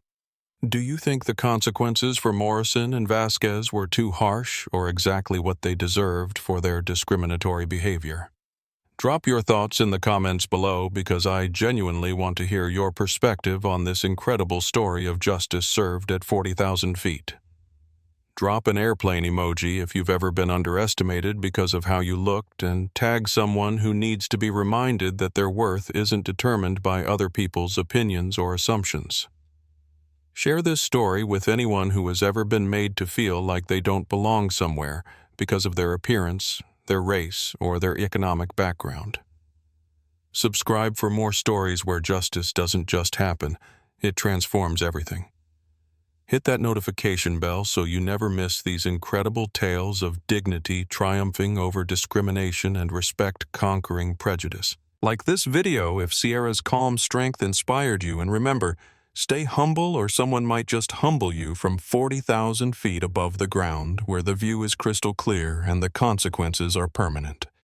Do you think the consequences for Morrison and Vasquez were too harsh or exactly what they deserved for their discriminatory behavior? Drop your thoughts in the comments below because I genuinely want to hear your perspective on this incredible story of justice served at 40,000 feet. Drop an airplane emoji if you've ever been underestimated because of how you looked, and tag someone who needs to be reminded that their worth isn't determined by other people's opinions or assumptions. Share this story with anyone who has ever been made to feel like they don't belong somewhere because of their appearance, their race, or their economic background. Subscribe for more stories where justice doesn't just happen, it transforms everything. Hit that notification bell so you never miss these incredible tales of dignity triumphing over discrimination and respect conquering prejudice. Like this video if Sierra's calm strength inspired you, and remember, stay humble or someone might just humble you from 40,000 feet above the ground where the view is crystal clear and the consequences are permanent.